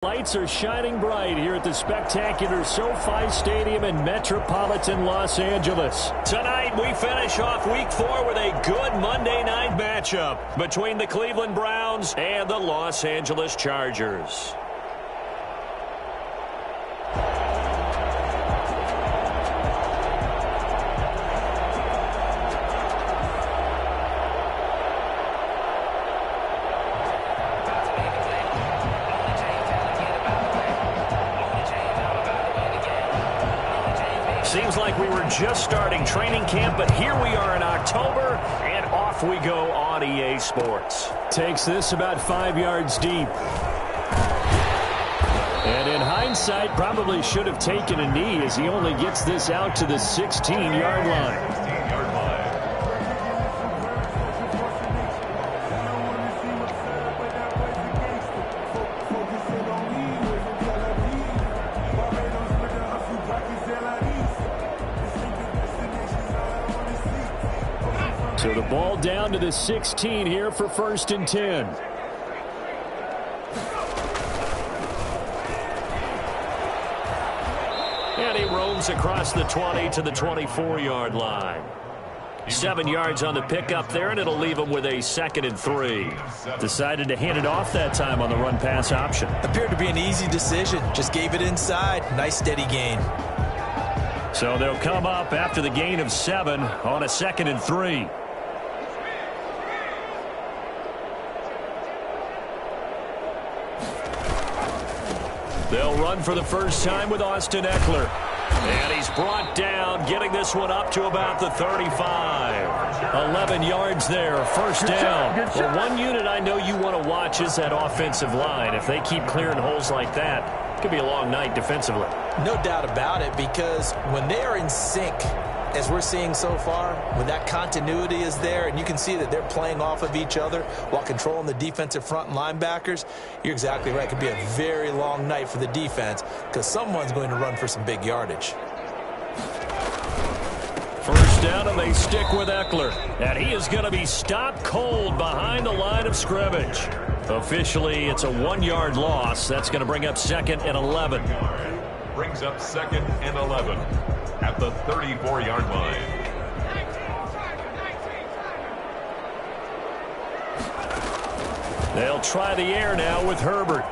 Lights are shining bright here at the spectacular SoFi Stadium in metropolitan Los Angeles. Tonight, we finish off Week 4 with a good Monday night matchup between the Cleveland Browns and the Los Angeles Chargers. Seems like we were just starting training camp, but here we are in October, and off we go on EA Sports. Takes this about 5 yards deep. And in hindsight, probably should have taken a knee as he only gets this out to the 16-yard line. So the ball down to the 16 here for 1st and 10. And he roams across the 20 to the 24-yard line. 7 yards on the pickup there, and it'll leave him with a 2nd and 3. Decided to hand it off that time on the run-pass option. Appeared to be an easy decision. Just gave it inside. Nice steady gain. So they'll come up after the gain of 7 on a 2nd and 3. They'll run for the first time with Austin Eckler. And he's brought down, getting this one up to about the 35. 11 yards there, 1st down. Well, one unit I know you want to watch is that offensive line. If they keep clearing holes like that, it could be a long night defensively. No doubt about it, because when they are in sync, as we're seeing so far, when that continuity is there and you can see that they're playing off of each other while controlling the defensive front and linebackers, you're exactly right. It could be a very long night for the defense because someone's going to run for some big yardage. 1st down, and they stick with Eckler. And he is going to be stopped cold behind the line of scrimmage. Officially, it's a 1-yard loss. That's going to bring up 2nd and 11. Brings up 2nd and 11 at the 34-yard line. They'll try the air now with Herbert.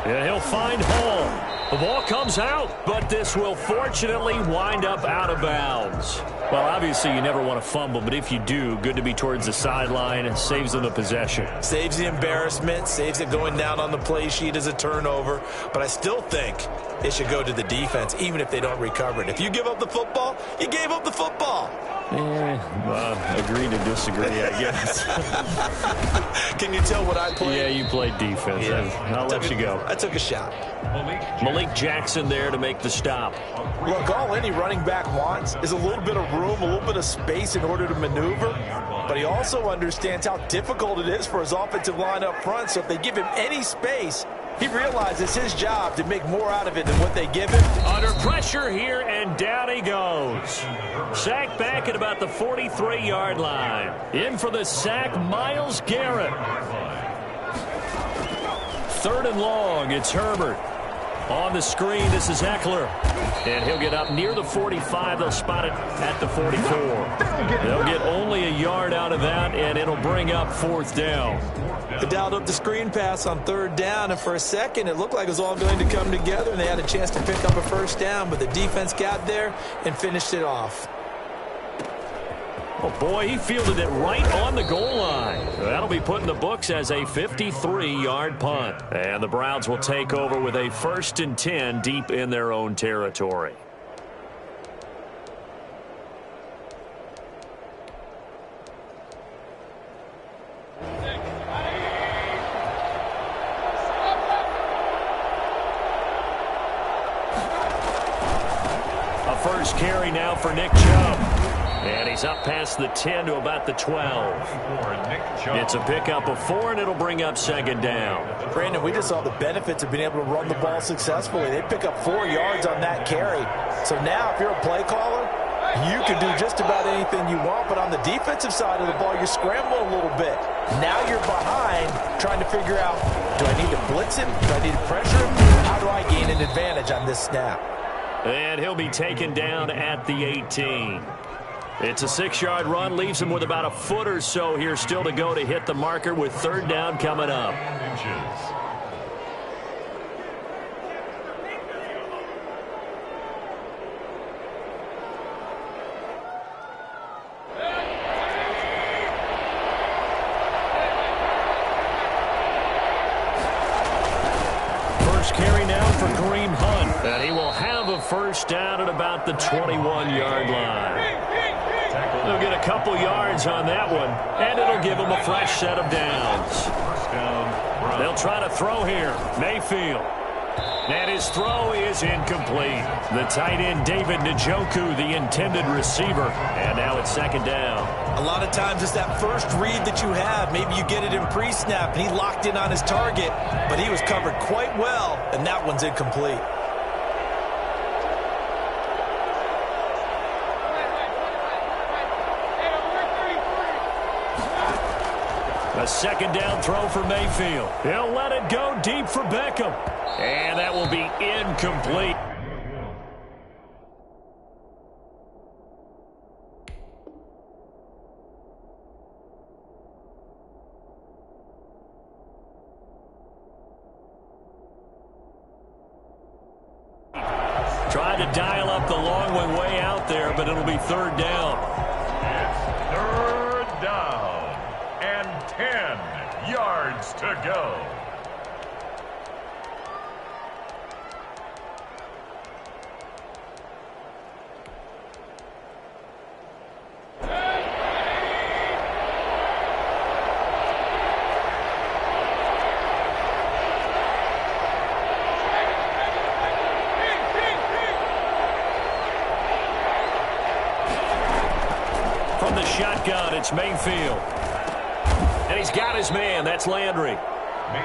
And he'll find Hall. The ball comes out, but this will fortunately wind up out of bounds. Well, obviously you never want to fumble, but if you do, good to be towards the sideline. It saves them the possession. Saves the embarrassment, saves it going down on the play sheet as a turnover. But I still think it should go to the defense, even if they don't recover it. If you give up the football, you gave up the football. Agree to disagree, I guess. Can you tell what I played? Yeah, you played defense. Yeah. I'll let you go. I took a shot. Malik Jackson there to make the stop. Look, all any running back wants is a little bit of room, a little bit of space in order to maneuver. But he also understands how difficult it is for his offensive line up front. So if they give him any space, he realizes it's his job to make more out of it than what they give him. Under pressure here, and down he goes. Sacked back at about the 43-yard line. In for the sack, Myles Garrett. 3rd and long, it's Herbert. On the screen, this is Eckler. And he'll get up near the 45. They'll spot it at the 44. They'll get only a yard out of that, and it'll bring up 4th down. They dialed up the screen pass on 3rd down, and for a second it looked like it was all going to come together, and they had a chance to pick up a 1st down, but the defense got there and finished it off. Oh, boy, he fielded it right on the goal line. That'll be put in the books as a 53-yard punt. And the Browns will take over with a 1st and 10 deep in their own territory. A first carry now for Nick Chubb. And he's up past the 10 to about the 12. It's a pickup of 4, and it'll bring up 2nd down. Brandon, we just saw the benefits of being able to run the ball successfully. They pick up 4 yards on that carry. So now if you're a play caller, you can do just about anything you want, but on the defensive side of the ball, you're scrambling a little bit. Now you're behind trying to figure out, Do I need to blitz him? Do I need to pressure him? How do I gain an advantage on this snap? And he'll be taken down at the 18. It's a 6-yard run, leaves him with about a foot or so here still to go to hit the marker with third down coming up. First carry now for Kareem Hunt, and he will have a first down at about the 21-yard line. They'll get a couple yards on that one, and it'll give them a fresh set of downs. They'll try to throw here. Mayfield. And his throw is incomplete. The tight end, David Njoku, the intended receiver. And now it's second down. A lot of times it's that first read that you have. Maybe you get it in pre-snap, and he locked in on his target, but he was covered quite well, and that one's incomplete. A second down throw for Mayfield. He'll let it go deep for Beckham. And that will be incomplete. Trying to dial up the long one way out there, but it'll be third down. It's third down and 10 yards to go. From the shotgun, it's Mayfield. And he's got his man. That's Landry.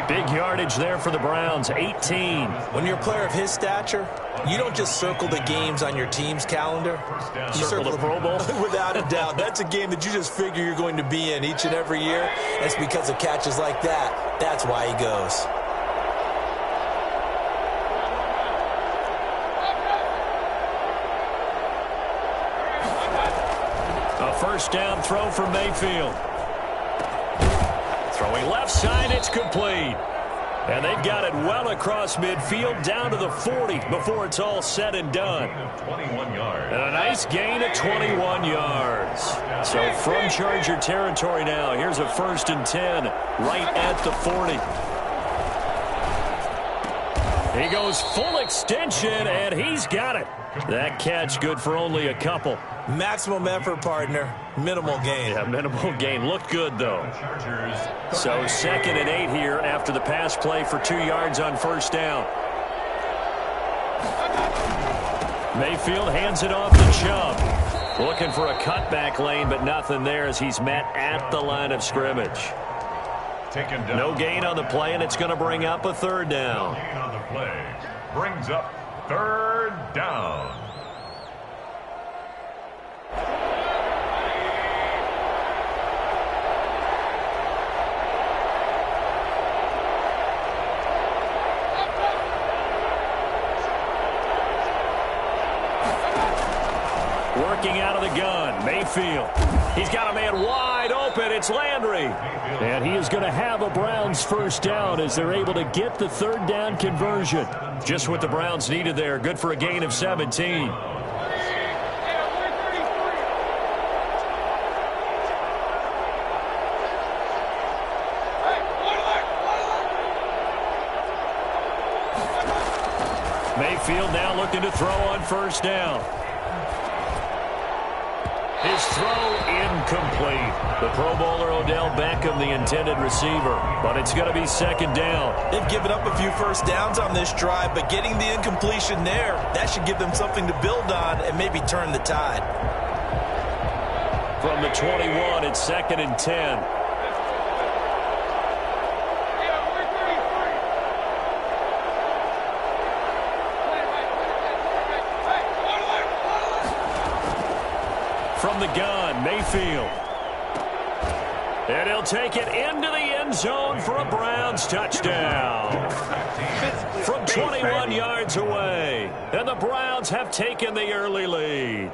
Big yardage there for the Browns, 18. When you're a player of his stature, you don't just circle the games on your team's calendar. You Circle the Pro Bowl? Without a doubt. That's a game that you just figure you're going to be in each and every year. It's because of catches like that. That's why he goes. A first down throw for Mayfield. Throwing left side, it's complete. And they've got it well across midfield down to the 40 before it's all said and done. 21 yards. And a nice gain of 21 yards. So from Charger territory now, here's a 1st and 10 right at the 40. He goes full extension, and he's got it. That catch good for only a couple. Maximum effort, partner. Minimal gain. Yeah, minimal gain. Looked good, though. So 2nd and 8 here after the pass play for 2 yards on first down. Mayfield hands it off to Chubb. Looking for a cutback lane, but nothing there as he's met at the line of scrimmage. No gain on the play, and it's going to bring up a third down. No gain on the play. Brings up third down. Working out of the gun, Mayfield. He's got a man wide open. It's Landry. And he is going to have a Browns first down as they're able to get the third down conversion. Just what the Browns needed there. Good for a gain of 17. Mayfield now looking to throw on first down. His throw incomplete. The Pro Bowler Odell Beckham, the intended receiver. But it's going to be second down. They've given up a few first downs on this drive, but getting the incompletion there, that should give them something to build on and maybe turn the tide. From the 21, it's 2nd and 10. From the gun, Mayfield. And he'll take it into the end end zone for a Browns touchdown. From 21 yards away. And the Browns have taken the early lead.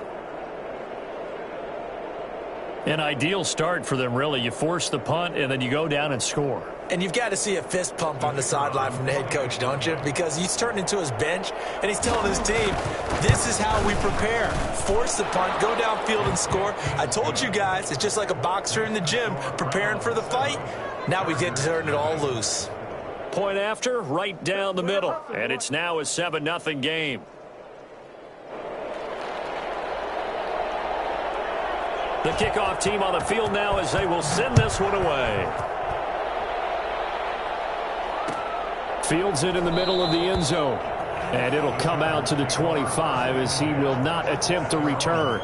An ideal start for them, really. You force the punt, and then you go down and score. And you've got to see a fist pump on the sideline from the head coach, don't you? Because he's turned into his bench, and he's telling his team, this is how we prepare. Force the punt, go downfield and score. I told you guys, it's just like a boxer in the gym preparing for the fight. Now we get to turn it all loose. Point after, right down the middle. And it's now a 7-0 game. The kickoff team on the field now as they will send this one away. Fields it in the middle of the end zone. And it'll come out to the 25 as he will not attempt a return.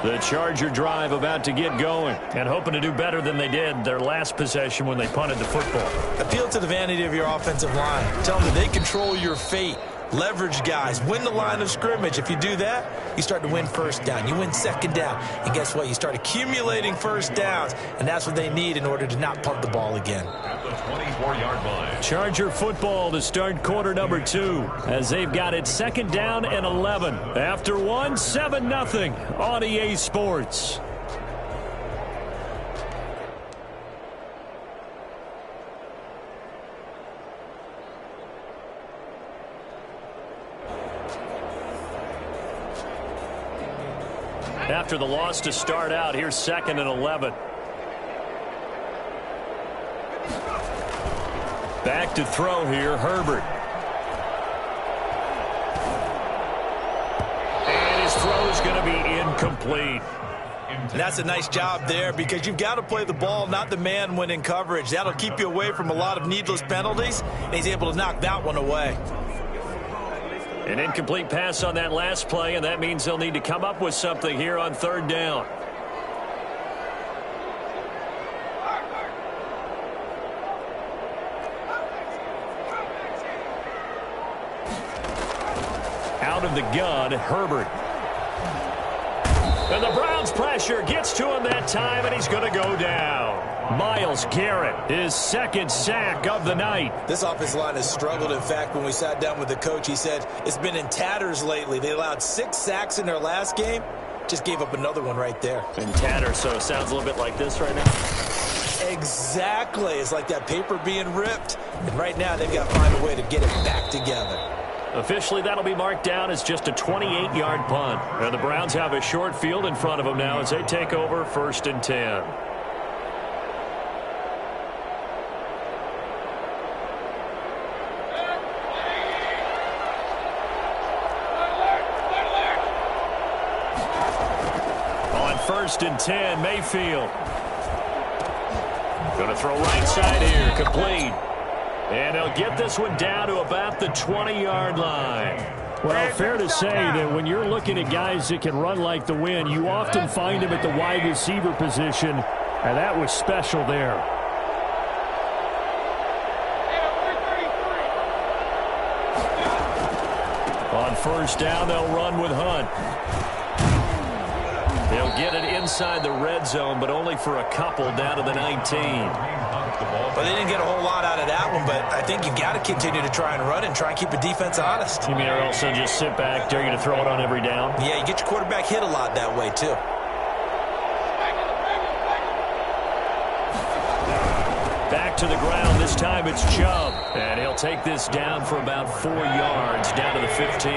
The Charger drive about to get going and hoping to do better than they did their last possession when they punted the football. Appeal to the vanity of your offensive line. Tell them that they control your fate. Leverage guys. Win the line of scrimmage. If you do that, you start to win first down. You win second down. And guess what? You start accumulating first downs. And that's what they need in order to not punt the ball again. At the 24-yard line. Charger football to start quarter number 2 as they've got it second down and 11. After 7-0 on EA Sports. After the loss to start out, here's 2nd and 11. Back to throw here, Herbert. And his throw is going to be incomplete. And that's a nice job there because you've got to play the ball, not the man when in coverage. That'll keep you away from a lot of needless penalties, and he's able to knock that one away. An incomplete pass on that last play, and that means they'll need to come up with something here on 3rd down. Out of the gun, Herbert. And the Browns pressure gets to him that time, and he's going to go down. Myles Garrett, his 2nd sack of the night. This offensive line has struggled. In fact, when we sat down with the coach, he said it's been in tatters lately. They allowed 6 sacks in their last game. Just gave up another one right there. In tatters, so it sounds a little bit like this right now. Exactly. It's like that paper being ripped. And right now, they've got to find a way to get it back together. Officially, that'll be marked down as just a 28-yard punt. And the Browns have a short field in front of them now as they take over 1st and 10. On 1st and 10, Mayfield. Going to throw right side here, complete. And they'll get this one down to about the 20-yard line. Well, fair to say that when you're looking at guys that can run like the wind, you often find them at the wide receiver position, and that was special there. On 1st down, they'll run with Hunt. They'll get it inside the red zone, but only for a couple down to the 19. But they didn't get a whole lot out of that one, but I think you've got to continue to try and run and try and keep the defense honest. You mean or also just sit back, dare you to throw it on every down? Yeah, you get your quarterback hit a lot that way, too. Back to the ground. This time it's Chubb. And he'll take this down for about 4 yards, down to the 15.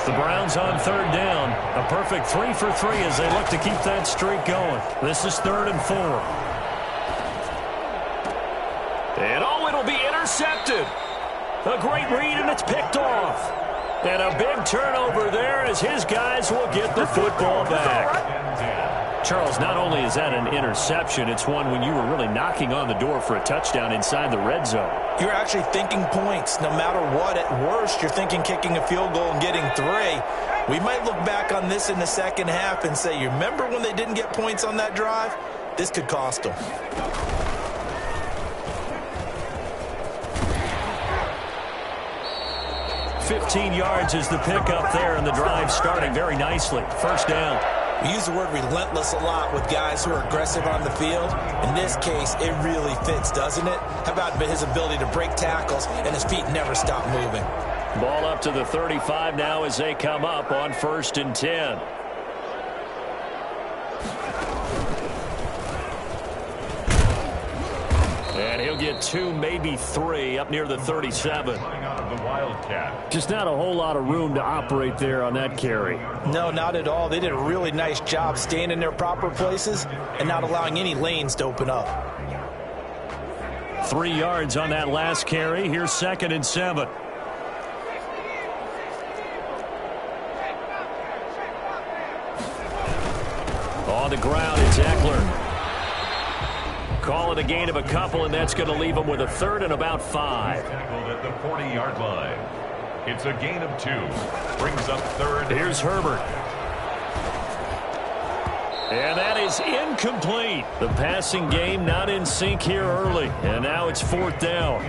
The Browns on 3rd down. A perfect 3 for 3 as they look to keep that streak going. This is 3rd and 4. And oh, it'll be intercepted. A great read, and it's picked off. And a big turnover there as his guys will get the football back. Charles, not only is that an interception, it's one when you were really knocking on the door for a touchdown inside the red zone. You're actually thinking points no matter what. At worst, you're thinking kicking a field goal and getting 3. We might look back on this in the second half and say, you remember when they didn't get points on that drive? This could cost them. 15 yards is the pickup there, and the drive starting very nicely. 1st down. We use the word relentless a lot with guys who are aggressive on the field. In this case, it really fits, doesn't it? How about his ability to break tackles and his feet never stop moving? Ball up to the 35 now as they come up on 1st and 10. And he'll get 2, maybe 3 up near the 37. Just not a whole lot of room to operate there on that carry. No, not at all. They did a really nice job staying in their proper places and not allowing any lanes to open up. 3 yards on that last carry. Here's 2nd and 7. On the ground, it's Eckler. Call it a gain of a couple, and that's going to leave them with a 3rd and about 5. Tackled at the 40-yard line. It's a gain of 2. Brings up 3rd. Here's Herbert. And that is incomplete. The passing game not in sync here early. And now it's 4th down.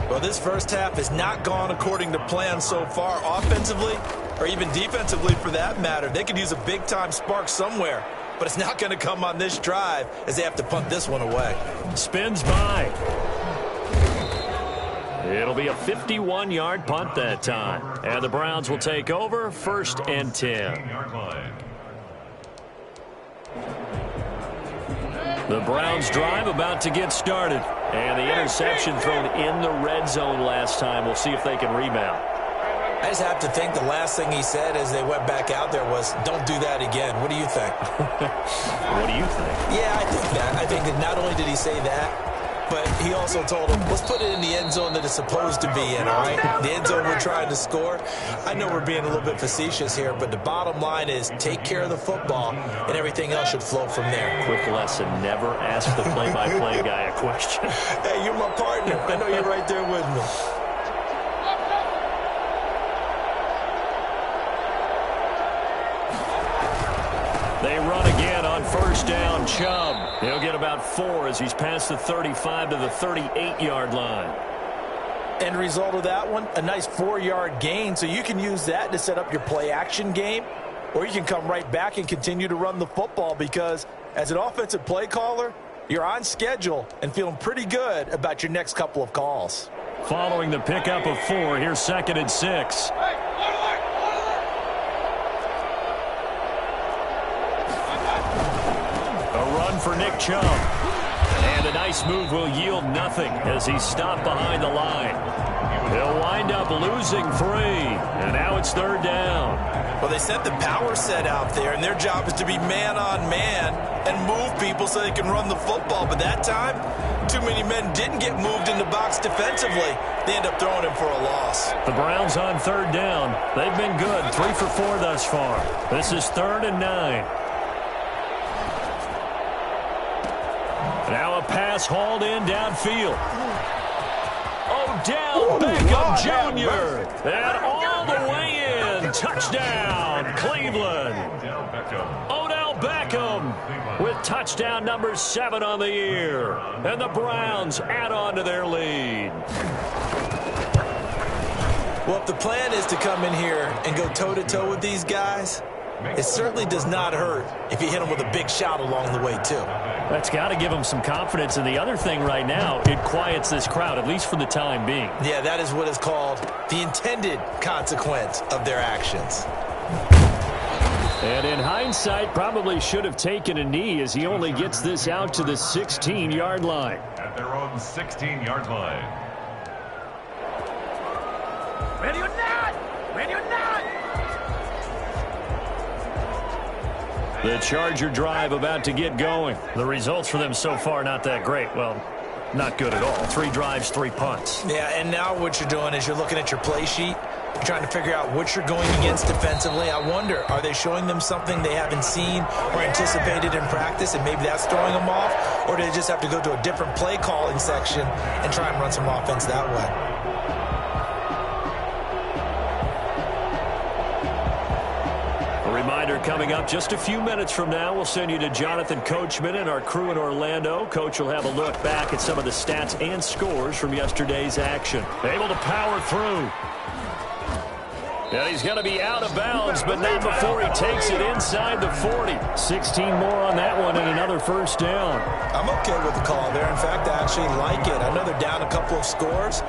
Well, this first half has not gone according to plan so far offensively or even defensively for that matter. They could use a big-time spark somewhere. But it's not going to come on this drive as they have to punt this one away. Spins by. It'll be a 51-yard punt that time. And the Browns will take over 1st and 10. The Browns drive about to get started. And the interception thrown in the red zone last time. We'll see if they can rebound. I just have to think the last thing he said as they went back out there was, don't do that again. What do you think? What do you think? Yeah, I think that. I think that not only did he say that, but he also told him, let's put it in the end zone that it's supposed to be in, all right? The end zone we're trying to score. I know we're being a little bit facetious here, but the bottom line is take care of the football, and everything else should flow from there. Quick lesson, never ask the play-by-play guy a question. Hey, you're my partner. I know you're right there with me. They run again on 1st down. Chubb. He'll get about 4 as he's past the 35 to the 38-yard line. End result of that one, a nice 4-yard gain. So you can use that to set up your play-action game, or you can come right back and continue to run the football because as an offensive play caller, you're on schedule and feeling pretty good about your next couple of calls. Following the pickup of 4, here's 2nd and 6. For Nick Chubb. And a nice move will yield nothing as he's stopped behind the line. He'll wind up losing 3. And now it's 3rd down. Well, they sent the power set out there, and their job is to be man-on-man and move people so they can run the football. But that time, too many men didn't get moved in the box defensively. They end up throwing him for a loss. The Browns on 3rd down. They've been good. 3 for 4 thus far. This is 3rd and 9. Now a pass hauled in downfield. Odell Beckham Jr. And all the way in. Touchdown, Cleveland. Odell Beckham with touchdown number 7 on the year. And the Browns add on to their lead. Well, if the plan is to come in here and go toe-to-toe with these guys, it certainly does not hurt if you hit them with a big shot along the way, too. That's got to give them some confidence. And the other thing right now, it quiets this crowd, at least for the time being. Yeah, that is what is called the intended consequence of their actions. And in hindsight, probably should have taken a knee as he only gets this out to the 16-yard line. At their own 16-yard line. Ready or not! Ready or not! The Charger drive about to get going. The results for them so far not that great. Well, not good at all. 3 drives, 3 punts. Yeah, and now what you're doing is you're looking at your play sheet. You're trying to figure out what you're going against defensively. I wonder, are they showing them something they haven't seen or anticipated in practice, and maybe that's throwing them off? Or do they just have to go to a different play calling section and try and run some offense that way? Reminder coming up just a few minutes from now. We'll send you to Jonathan Coachman and our crew in Orlando. Coach will have a look back at some of the stats and scores from yesterday's action. Able to power through. And he's going to be out of bounds, but not before he takes it inside the 40. 16 more on that one and another first down. I'm okay with the call there. In fact, I actually like it. I know they're down a couple of scores,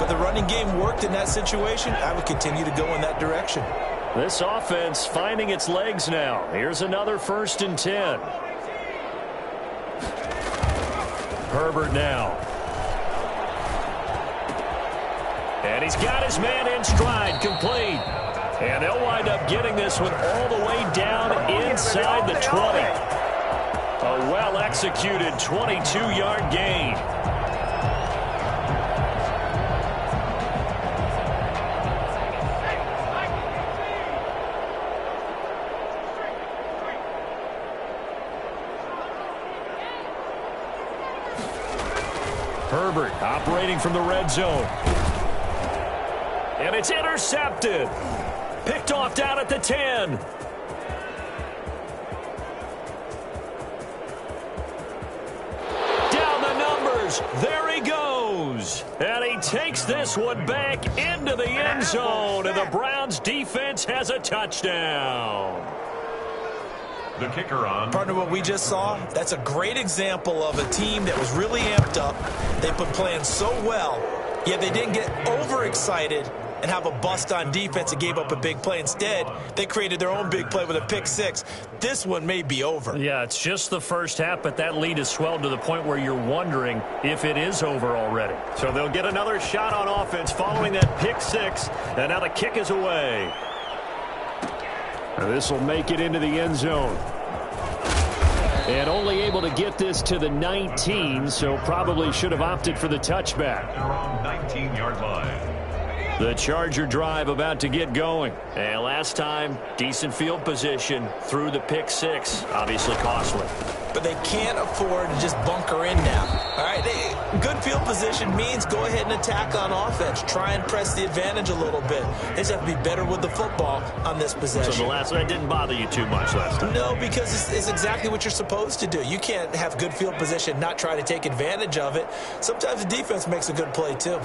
but the running game worked in that situation. I would continue to go in that direction. This offense finding its legs now. Here's another 1st and 10. Herbert now. And he's got his man in stride, complete. And they'll wind up getting this one all the way down inside the 20. A well-executed 22-yard gain. Herbert operating from the red zone. And it's intercepted. Picked off down at the 10. Down the numbers. There he goes. And he takes this one back into the end zone. And the Browns defense has a touchdown. The kicker on. Partner, what we just saw, that's a great example of a team that was really amped up. They've been playing so well, yet they didn't get overexcited and have a bust on defense and gave up a big play. Instead, they created their own big play with a pick six. This one may be over. Yeah, it's just the first half, but that lead has swelled to the point where you're wondering if it is over already. So they'll get another shot on offense following that pick six, and now the kick is away. This will make it into the end zone. And only able to get this to the 19, so probably should have opted for the touchback. They're on 19-yard line. The Charger drive about to get going. And last time, decent field position through the pick six. Obviously costly. But they can't afford to just bunker in now. All right, good field position means go ahead and attack on offense. Try and press the advantage a little bit. They just have to be better with the football on this possession. So the last one didn't bother you too much last time? No, because it's exactly what you're supposed to do. You can't have good field position, not try to take advantage of it. Sometimes the defense makes a good play too.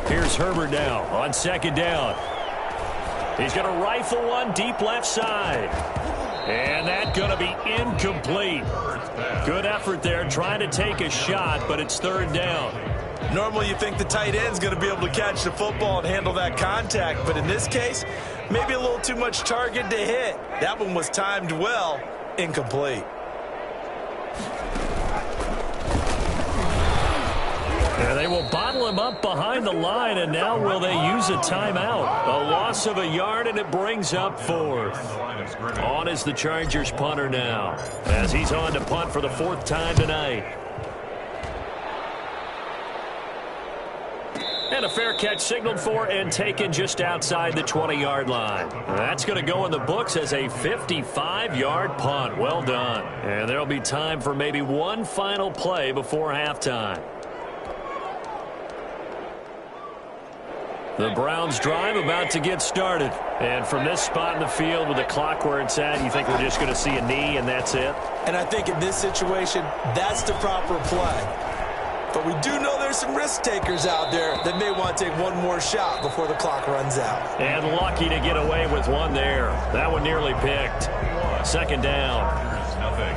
Here's Herbert now on 2nd down. He's going to rifle one deep left side. And that's going to be incomplete. Good effort there trying to take a shot, but it's 3rd down. Normally you think the tight end's going to be able to catch the football and handle that contact, but in this case, maybe a little too much target to hit. That one was timed well, incomplete. And they will bottle him up behind the line, and now will they use a timeout? A loss of a yard, and it brings up 4th. On is the Chargers punter now, as he's on to punt for the 4th time tonight. And a fair catch signaled for and taken just outside the 20-yard line. That's going to go in the books as a 55-yard punt. Well done. And there'll be time for maybe one final play before halftime. The Browns drive about to get started. And from this spot in the field with the clock where it's at, you think we're just going to see a knee and that's it? And I think in this situation, that's the proper play. But we do know there's some risk takers out there that may want to take one more shot before the clock runs out. And lucky to get away with one there. That one nearly picked. 2nd down.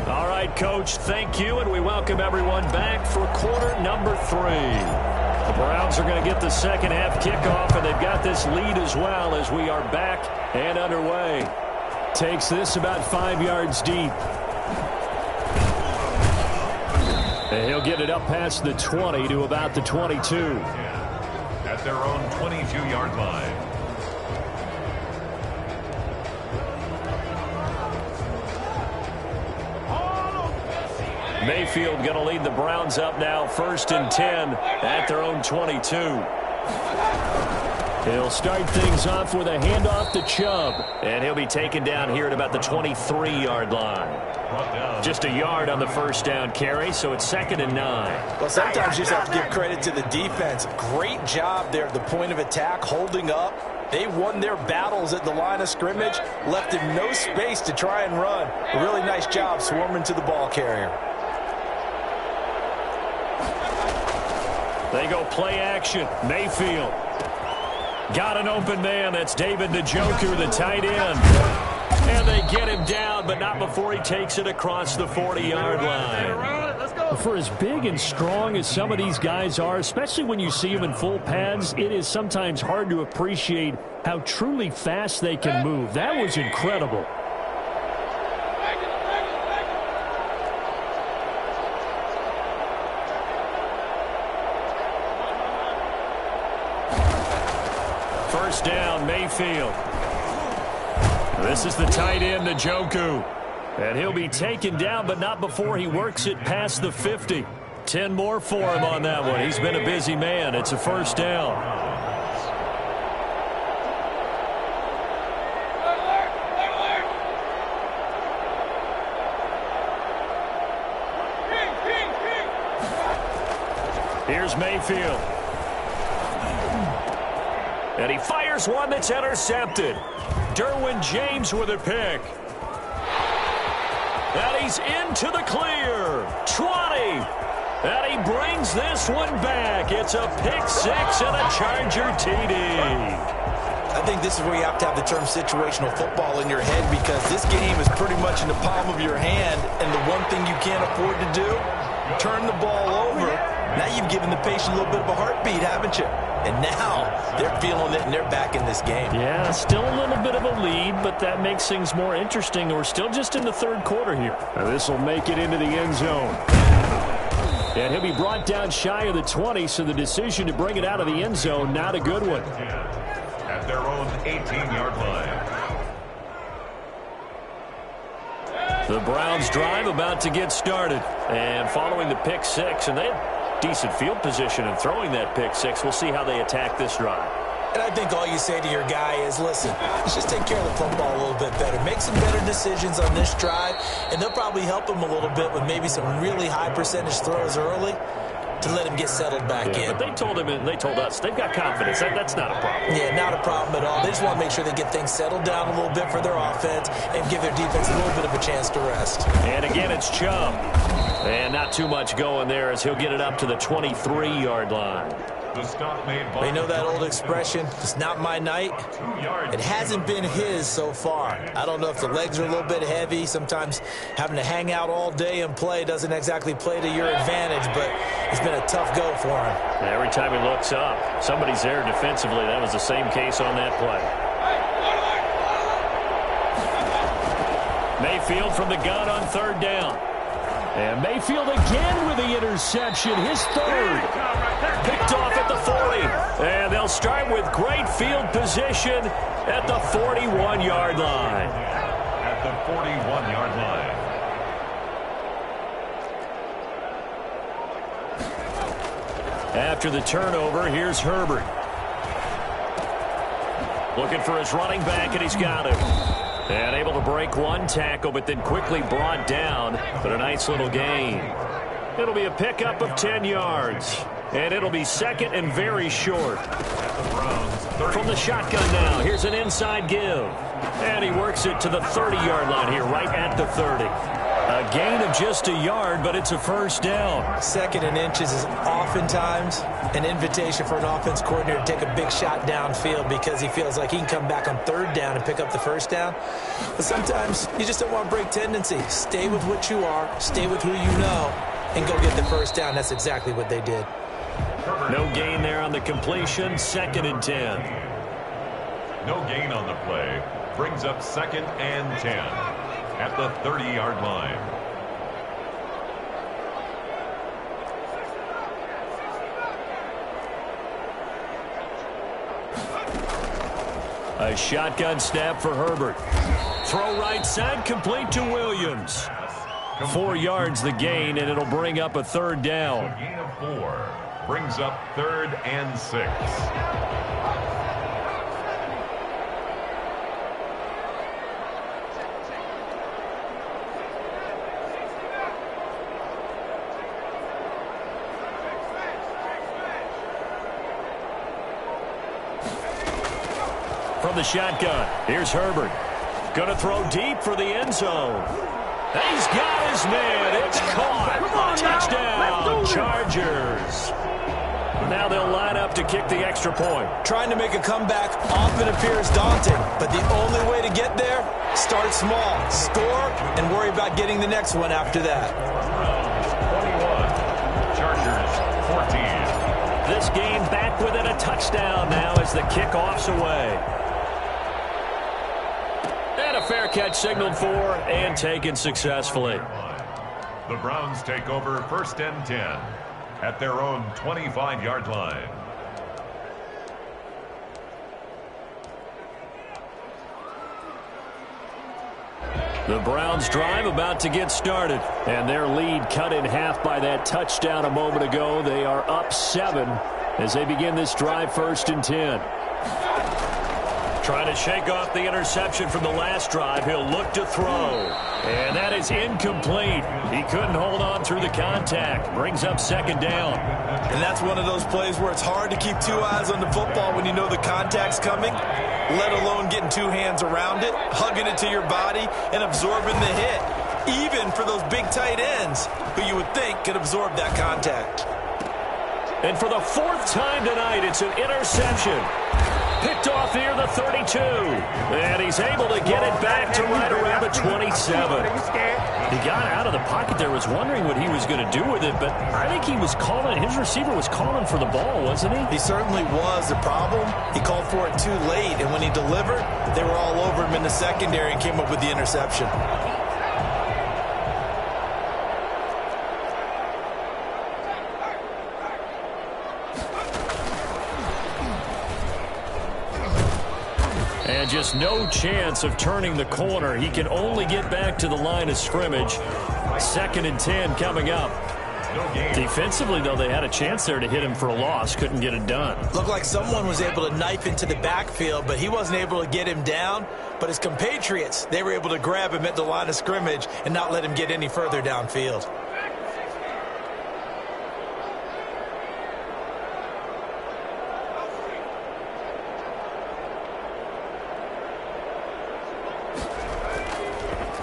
All right, Coach, thank you, and we welcome everyone back for quarter number 3. The Browns are going to get the second half kickoff, and they've got this lead as well as we are back and underway. Takes this about 5 yards deep. And he'll get it up past the 20 to about the 22. At their own 22-yard line. Mayfield going to lead the Browns up now, 1st and 10 at their own 22. He'll start things off with a handoff to Chubb, and he'll be taken down here at about the 23-yard line. Just a yard on the 1st down carry, so it's 2nd and 9. Well, sometimes you just have to give credit to the defense. Great job there at the point of attack, holding up. They won their battles at the line of scrimmage, left him no space to try and run. A really nice job swarming to the ball carrier. They go play action. Mayfield. Got an open man. That's David Njoku, the tight end. And they get him down, but not before he takes it across the 40-yard line. For as big and strong as some of these guys are, especially when you see them in full pads, it is sometimes hard to appreciate how truly fast they can move. That was incredible. First down, Mayfield. This is the tight end, Njoku. And he'll be taken down, but not before he works it past the 50. 10 more for him on that one. He's been a busy man. It's a first down. Here's Mayfield. And he fires one that's intercepted. Derwin James with a pick. And he's into the clear. 20. And he brings this one back. It's a pick six and a Charger TD. I think this is where you have to have the term situational football in your head, because this game is pretty much in the palm of your hand, and the one thing you can't afford to do, turn the ball over. Now you've given the patient a little bit of a heartbeat, haven't you? And now they're feeling it, and they're back in this game. Yeah, still a little bit of a lead, but that makes things more interesting. We're still just in the third quarter here. This will make it into the end zone. And he'll be brought down shy of the 20, so the decision to bring it out of the end zone, not a good one. At their own 18-yard line. The Browns drive about to get started. And following the pick six, and they have decent field position in throwing that pick six. We'll see how they attack this drive. And I think all you say to your guy is, listen, let's just take care of the football a little bit better. Make some better decisions on this drive, and they'll probably help him a little bit with maybe some really high percentage throws early to let him get settled back in. But they told him, and they told us, they've got confidence. That's not a problem. Yeah, not a problem at all. They just want to make sure they get things settled down a little bit for their offense and give their defense a little bit of a chance to rest. And again, it's Chubb. And not too much going there as he'll get it up to the 23-yard line. The stop made by They know that old expression, it's not my night. It hasn't been his so far. I don't know if the legs are a little bit heavy. Sometimes having to hang out all day and play doesn't exactly play to your advantage, but it's been a tough go for him. Every time he looks up, somebody's there defensively. That was the same case on that play. Mayfield from the gun on third down. And Mayfield again with the interception, his third. Picked off at the 40. And they'll start with great field position at the 41-yard line. At the 41-yard line. After the turnover, here's Herbert. Looking for his running back, and he's got him. And able to break one tackle, but then quickly brought down. But a nice little gain. It'll be a pickup of 10 yards. And it'll be second and very short. From the shotgun now, here's an inside give. And he works it to the 30-yard line here, right at the 30. A gain of just a yard, but it's a first down. Second and inches is oftentimes an invitation for an offense coordinator to take a big shot downfield because he feels like he can come back on third down and pick up the first down. But sometimes you just don't want to break tendency. Stay with what you are, stay with who you know, and go get the first down. That's exactly what they did. No gain there on the completion, second and 10. No gain on the play. Brings up second and 10 at the 30-yard line. A shotgun snap for Herbert. Throw right side, complete to Williams. 4 yards the gain, and it'll bring up a third down. A gain of 4 brings up third and 6. From the shotgun, here's Herbert. Going to throw deep for the end zone. He's got his man. It's caught. Touchdown, Chargers. Now they'll line up up to kick the extra point. Trying to make a comeback often appears daunting, but the only way to get there, start small, score, and worry about getting the next one after that. 21, Chargers 14. This game back within a touchdown now as the kickoff's away. And a fair catch signaled for and taken successfully. The Browns take over 1st and 10 at their own 25-yard line. The Browns drive about to get started. And their lead cut in half by that touchdown a moment ago. They are up 7 as they begin this drive 1st and 10. Trying to shake off the interception from the last drive. He'll look to throw. And that is incomplete. He couldn't hold on through the contact. Brings up 2nd down. And that's one of those plays where it's hard to keep 2 eyes on the football when you know the contact's coming, let alone getting 2 hands around it, hugging it to your body, and absorbing the hit, even for those big tight ends who you would think could absorb that contact. And for the 4th time tonight, it's an interception. Picked off near the 32. And he's able to get it back to right around the 27. He got out of the pocket there, was wondering what he was going to do with it, but I think he was calling, his receiver was calling for the ball, wasn't he? He certainly was. The problem, he called for it too late, and when he delivered, they were all over him in the secondary and came up with the interception. And just no chance of turning the corner. He can only get back to the line of scrimmage. 2nd and 10 coming up. Defensively, though, they had a chance there to hit him for a loss. Couldn't get it done. Looked like someone was able to knife into the backfield, but he wasn't able to get him down. But his compatriots, they were able to grab him at the line of scrimmage and not let him get any further downfield.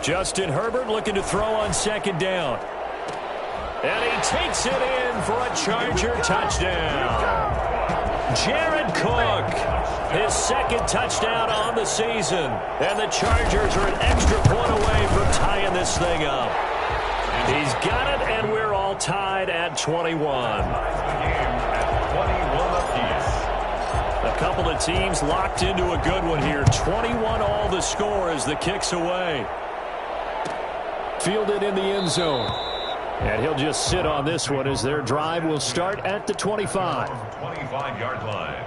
Justin Herbert looking to throw on 2nd down. And he takes it in for a Charger touchdown. Jared Cook, his 2nd touchdown on the season. And the Chargers are an extra point away from tying this thing up. He's got it, and we're all tied at 21. A couple of teams locked into a good one here. 21 all the score as the kick's away. Fielded in the end zone. And he'll just sit on this one as their drive will start at the 25. 25-yard line.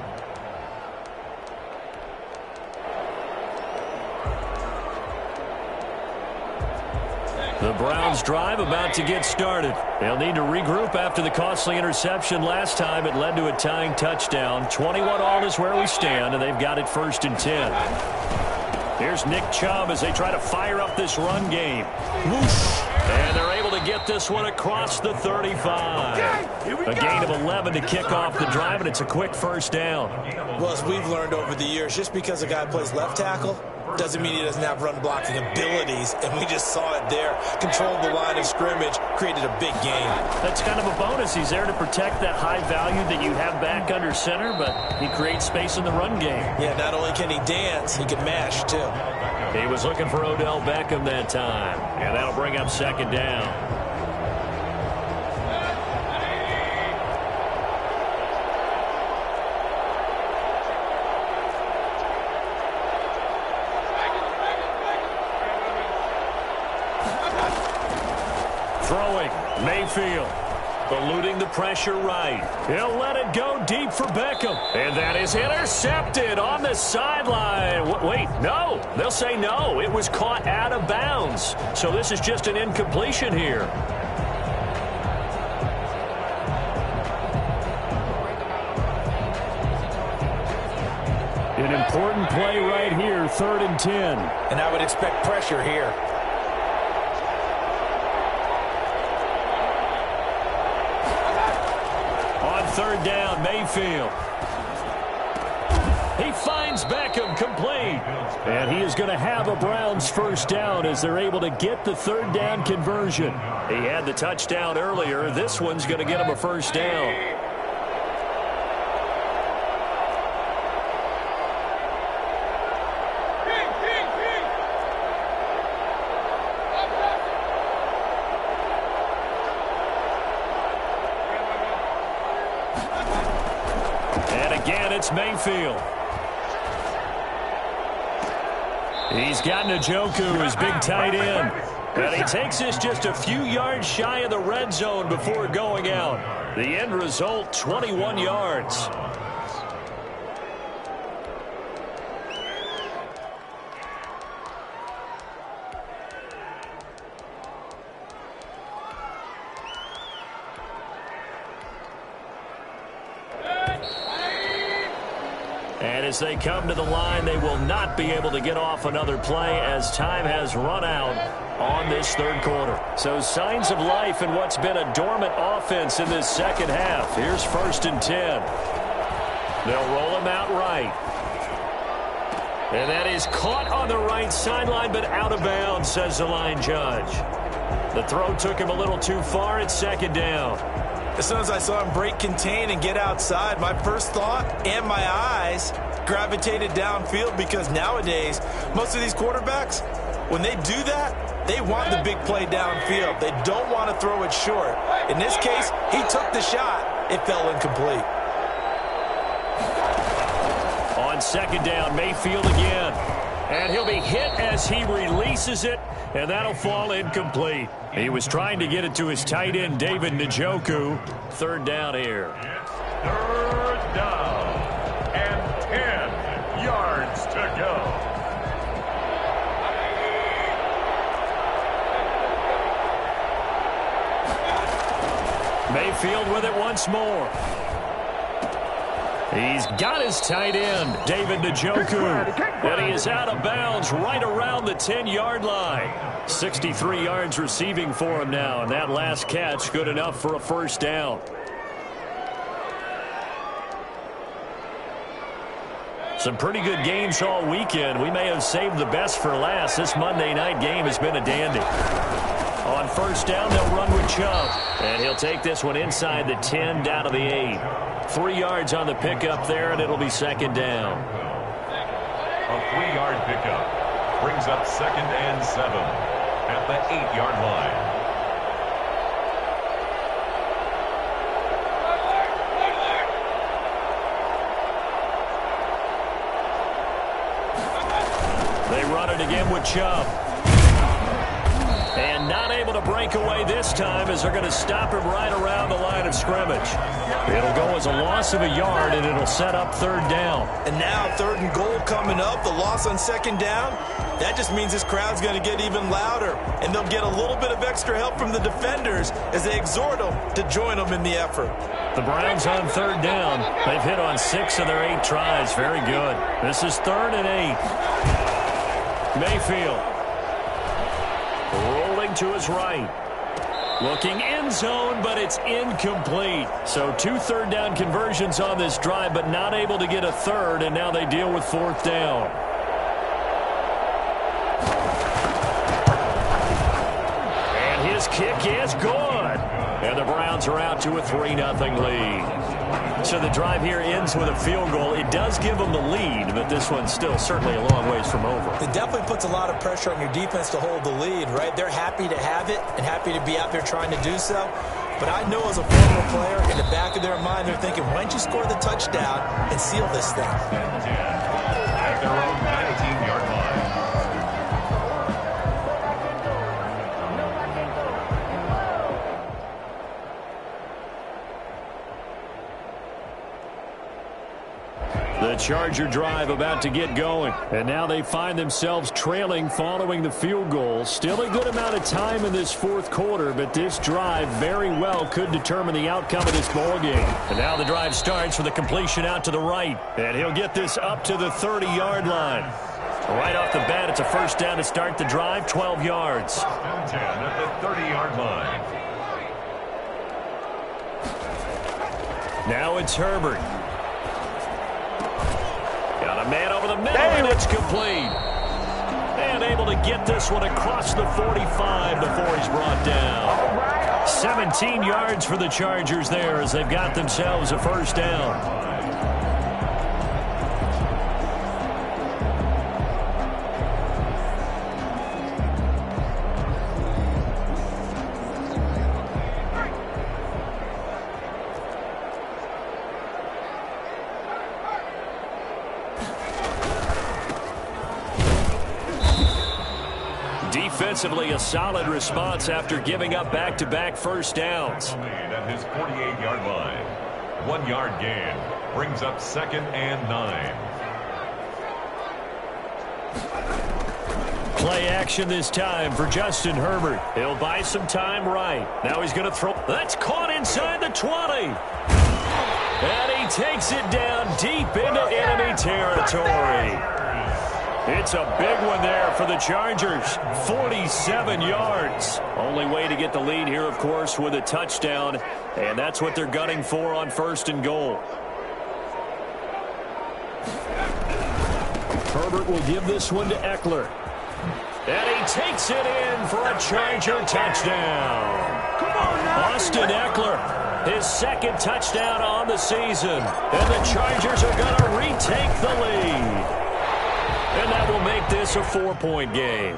The Browns drive about to get started. They'll need to regroup after the costly interception last time. It led to a tying touchdown. 21 all is where we stand, and they've got it 1st and 10. Here's Nick Chubb as they try to fire up this run game. Whoosh! And they're able to get this one across the 35. A gain of 11 to kick off the drive, and it's a quick 1st down. Well, as we've learned over the years, just because a guy plays left tackle doesn't mean he doesn't have run blocking abilities, and we just saw it there. Controlled the line of scrimmage, created a big gain. That's kind of a bonus. He's there to protect that high value that you have back under center, but he creates space in the run game. Yeah, not only can he dance, he can mash, too. He was looking for Odell Beckham that time, and that'll bring up 2nd down. Throwing, Mayfield. Eluding the pressure right. He'll let it go deep for Beckham. And that is intercepted on the sideline. Wait, no. They'll say no. It was caught out of bounds. So this is just an incompletion here. An important play right here, 3rd and 10. And I would expect pressure here. On 3rd down, Mayfield. He finds Beckham complete. And he is going to have a Browns 1st down as they're able to get the 3rd down conversion. He had the touchdown earlier. This one's going to get him a 1st down. And again, it's Mayfield. He's got Njoku, his big tight end. And he takes this just a few yards shy of the red zone before going out. The end result, 21 yards. And as they come to the line, they will not be able to get off another play as time has run out on this third quarter. So signs of life in what's been a dormant offense in this second half. Here's 1st and 10. They'll roll him out right. And that is caught on the right sideline, but out of bounds, says the line judge. The throw took him a little too far. It's 2nd down. As soon as I saw him break contain and get outside, my first thought and my eyes gravitated downfield, because nowadays, most of these quarterbacks, when they do that, they want the big play downfield. They don't want to throw it short. In this case, he took the shot. It fell incomplete. On 2nd down, Mayfield again. And he'll be hit as he releases it, and that'll fall incomplete. He was trying to get it to his tight end, David Njoku. 3rd down here. It's 3rd down and 10 yards to go. Mayfield with it once more. He's got his tight end, David Njoku, and he is out of bounds right around the 10-yard line. 63 yards receiving for him now, and that last catch good enough for a 1st down. Some pretty good games all weekend. We may have saved the best for last. This Monday night game has been a dandy. On 1st down, they'll run with Chubb, and he'll take this one inside the 10 down to the 8. 3 yards on the pickup there, and it'll be 2nd down. A 3-yard pickup brings up 2nd and 7 at the 8-yard line. They run it again with Chubb. And not able to break away this time as they're going to stop him right around the line of scrimmage. It'll go as a loss of a yard, and it'll set up 3rd down. And now 3rd and goal coming up, the loss on 2nd down. That just means this crowd's going to get even louder, and they'll get a little bit of extra help from the defenders as they exhort them to join them in the effort. The Browns on 3rd down. They've hit on 6 of their 8 tries. Very good. This is 3rd and 8. Mayfield. Rolling to his right. Looking end zone, but it's incomplete. So 2 3rd down conversions on this drive, but not able to get a 3rd, and now they deal with 4th down. And his kick is good. And the Browns are out to a 3-0 lead. So the drive here ends with a field goal. It does give them the lead, but this one's still certainly a long ways from over. It definitely puts a lot of pressure on your defense to hold the lead, right? They're happy to have it and happy to be out there trying to do so. But I know as a former player, in the back of their mind, they're thinking, why don't you score the touchdown and seal this thing? At their own 19-yard line. The Charger drive about to get going. And now they find themselves trailing following the field goal. Still a good amount of time in this 4th quarter, but this drive very well could determine the outcome of this ballgame. And now the drive starts with a completion out to the right. And he'll get this up to the 30-yard line. Right off the bat, it's a 1st down to start the drive, 12 yards. 10 at the 30-yard line. Now it's Herbert. Got a man over the middle, and it's complete. And able to get this one across the 45 before he's brought down. 17 yards for the Chargers there as they've got themselves a 1st down. Defensively, a solid response after giving up back-to-back first downs. At his 48-yard line. 1 yard gain brings up 2nd and 9. Play action this time for Justin Herbert. He'll buy some time right. Now he's going to throw. That's caught inside the 20. And he takes it down deep into enemy territory. It's a big one there for the Chargers. 47 yards. Only way to get the lead here, of course, with a touchdown. And that's what they're gunning for on 1st and goal. Herbert will give this one to Eckler. And he takes it in for a Charger touchdown. Come on now. Austin Eckler, his 2nd touchdown on the season. And the Chargers are going to retake the lead. And that will make this a 4-point game.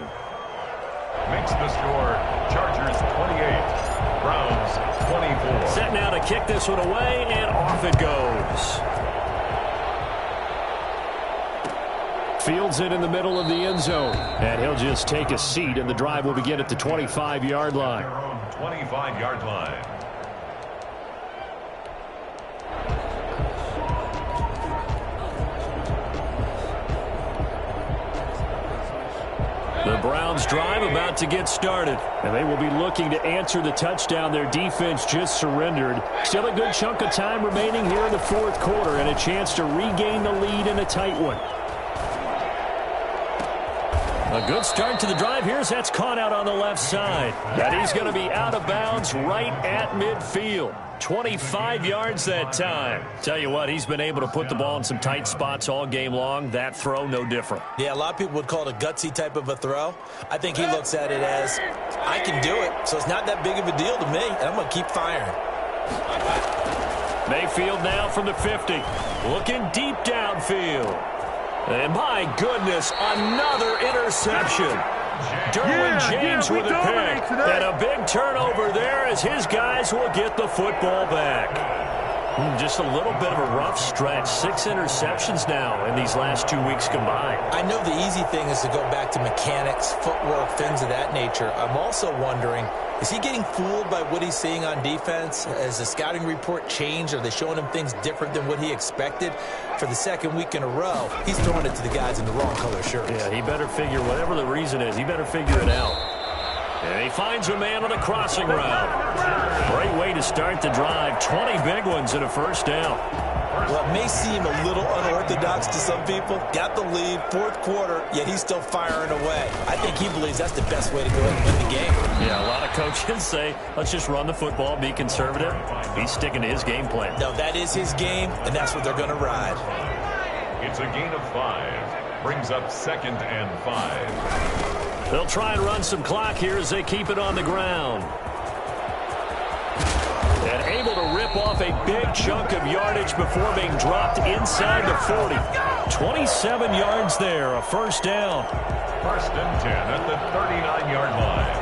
Makes the score Chargers 28, Browns 24. Set now to kick this one away, and off it goes. Fields it in the middle of the end zone. And he'll just take a seat, and the drive will begin at the 25-yard line. 25-yard line. The Browns drive about to get started. And they will be looking to answer the touchdown their defense just surrendered. Still a good chunk of time remaining here in the 4th quarter and a chance to regain the lead in a tight one. A good start to the drive here as that's caught out on the left side. And he's going to be out of bounds right at midfield. 25 yards that time. Tell you what, he's been able to put the ball in some tight spots all game long. That throw, no different. Yeah, a lot of people would call it a gutsy type of a throw. I think he looks at it as, I can do it, so it's not that big of a deal to me, and I'm going to keep firing. Mayfield now from the 50. Looking deep downfield. And my goodness, another interception. Derwin James with a pick. And a big turnover there as his guys will get the football back. Just a little bit of a rough stretch. 6 interceptions now in these last 2 weeks combined. I know the easy thing is to go back to mechanics, footwork, things of that nature. I'm also wondering, is he getting fooled by what he's seeing on defense? Has the scouting report changed? Are they showing him things different than what he expected? For the 2nd week in a row, he's throwing it to the guys in the wrong color shirts. Yeah, he better figure, whatever the reason is, he better figure it out. And he finds a man on a crossing route. Great way to start the drive. 20 big ones and a first down. Well, it may seem a little unorthodox to some people. Got the lead, 4th quarter, yet he's still firing away. I think he believes that's the best way to go ahead and win the game. Yeah, a lot of coaches say, let's just run the football, be conservative. He's sticking to his game plan. No, that is his game, and that's what they're going to ride. It's a gain of 5. Brings up 2nd and 5. They'll try and run some clock here as they keep it on the ground. And able to rip off a big chunk of yardage before being dropped inside the 40. 27 yards there, a first down. 1st and 10 at the 39-yard line.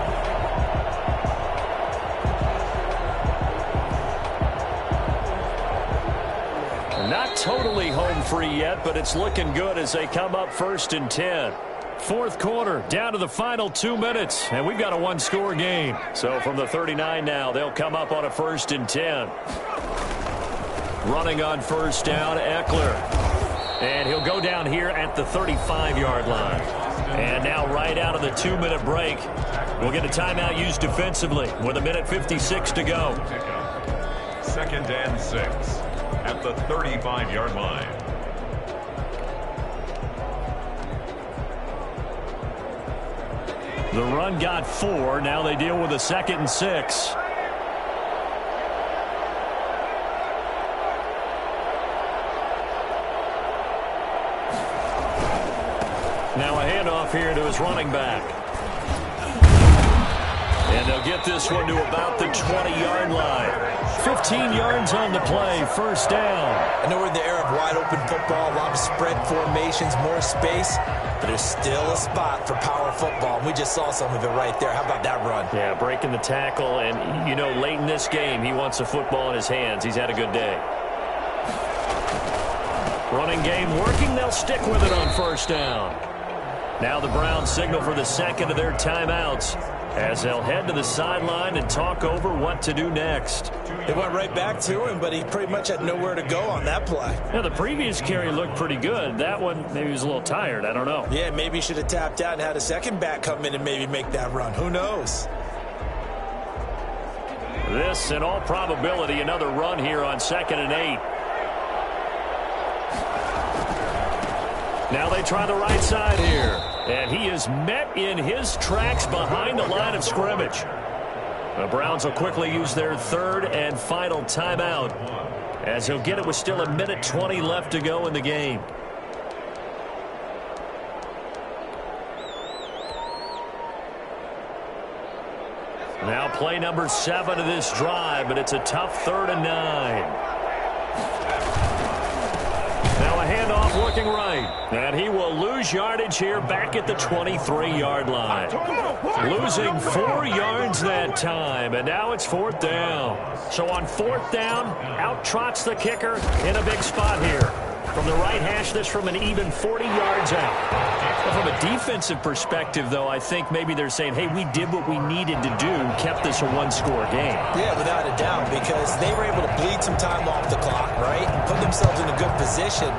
Not totally home free yet, but it's looking good as they come up 1st and 10. 4th quarter, down to the final 2 minutes, and we've got a one-score game. So from the 39 now, they'll come up on a 1st and 10. Running on 1st down, Eckler. And he'll go down here at the 35-yard line. And now right out of the 2-minute break, we'll get a timeout used defensively with 1:56 to go. 2nd and 6 at the 35-yard line. The run got 4. Now they deal with a 2nd and 6. Now a handoff here to his running back. And they'll get this one to about the 20-yard line. 15 yards on the play, 1st down. I know we're in the era of wide-open football, a lot of spread formations, more space, but there's still a spot for power football. We just saw some of it right there. How about that run? Yeah, breaking the tackle, and, you know, late in this game, he wants the football in his hands. He's had a good day. Running game working. They'll stick with it on 1st down. Now the Browns signal for the second of their timeouts as they'll head to the sideline and talk over what to do next. They went right back to him, but he pretty much had nowhere to go on that play. Yeah, the previous carry looked pretty good. That one, maybe he was a little tired. I don't know. Yeah, maybe he should have tapped out and had a second back come in and maybe make that run. Who knows? This, in all probability, another run here on 2nd and 8. Now they try the right side here. And he is met in his tracks behind the line of scrimmage. The Browns will quickly use their third and final timeout as he'll get it with still 1:20 left to go in the game. Now play number 7 of this drive, but it's a tough 3rd and 9. Now a handoff looking right. And he will lose yardage here back at the 23-yard line. Losing 4 yards that time, and now it's 4th down. So on 4th down, out trots the kicker in a big spot here. From the right hash, this from an even 40 yards out. Well, from a defensive perspective, though, I think maybe they're saying, hey, we did what we needed to do, kept this a one-score game. Yeah, without a doubt, because they were able to bleed some time off the clock, right, and put themselves in a good position,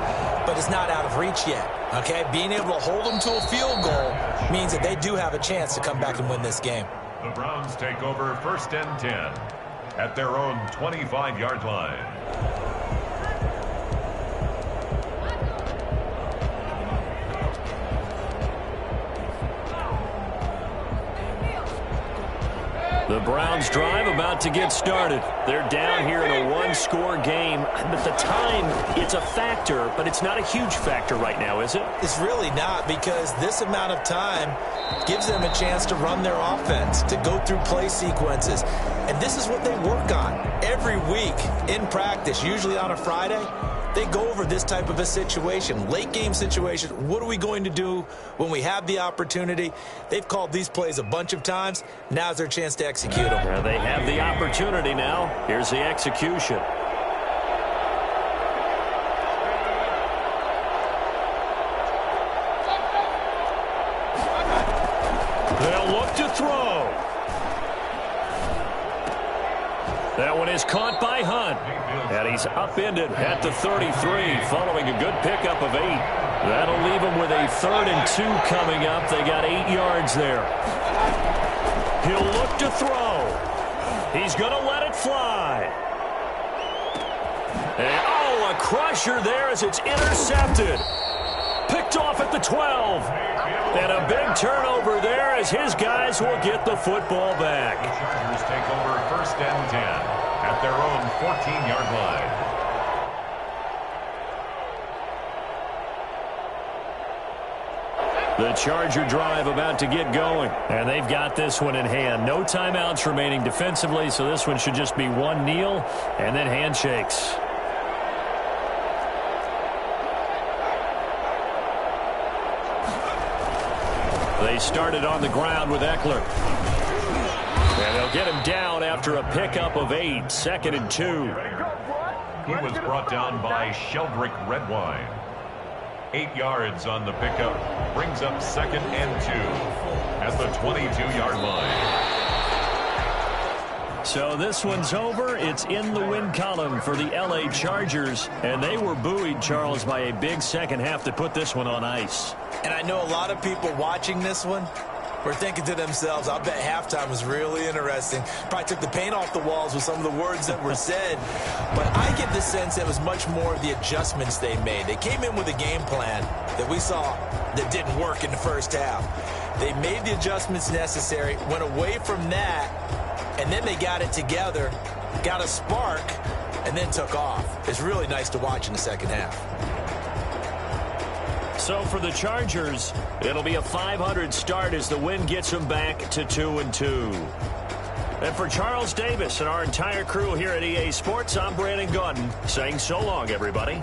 but it's not out of reach yet, okay? Being able to hold them to a field goal means that they do have a chance to come back and win this game. The Browns take over 1st and 10 at their own 25-yard line. The Browns drive about to get started. They're down here in a one-score game. At the time, it's a factor, but it's not a huge factor right now, is it? It's really not, because this amount of time gives them a chance to run their offense, to go through play sequences. And this is what they work on every week in practice, usually on a Friday. They go over this type of a situation, late game situation. What are we going to do when we have the opportunity? They've called these plays a bunch of times. Now's their chance to execute them. Well, they have the opportunity now. Here's the execution. They'll look to throw. That one is caught by Hunt. And he's upended at the 33 following a good pickup of 8. That'll leave him with a 3rd and 2 coming up. They got 8 yards there. He'll look to throw. He's going to let it fly. And, oh, a crusher there as it's intercepted. Picked off at the 12. And a big turnover there as his guys will get the football back. The Chargers take over 1st and 10 at their own 14-yard line. The Charger drive about to get going. And they've got this one in hand. No timeouts remaining defensively, so this one should just be one kneel and then handshakes. They started on the ground with Eckler. And they'll get him down after a pickup of 8, 2nd and 2. He was brought down by Sheldrick Redwine. 8 yards on the pickup. Brings up 2nd and 2 at the 22-yard line. So this one's over. It's in the win column for the L.A. Chargers. And they were buoyed, Charles, by a big second half to put this one on ice. And I know a lot of people watching this one were thinking to themselves, I bet halftime was really interesting. Probably took the paint off the walls with some of the words that were said. But I get the sense it was much more of the adjustments they made. They came in with a game plan that we saw that didn't work in the first half. They made the adjustments necessary, went away from that, and then they got it together, got a spark, and then took off. It's really nice to watch in the second half. So for the Chargers, it'll be a .500 start as the win gets them back to 2-2. And for Charles Davis and our entire crew here at EA Sports, I'm Brandon Gaudin saying so long, everybody.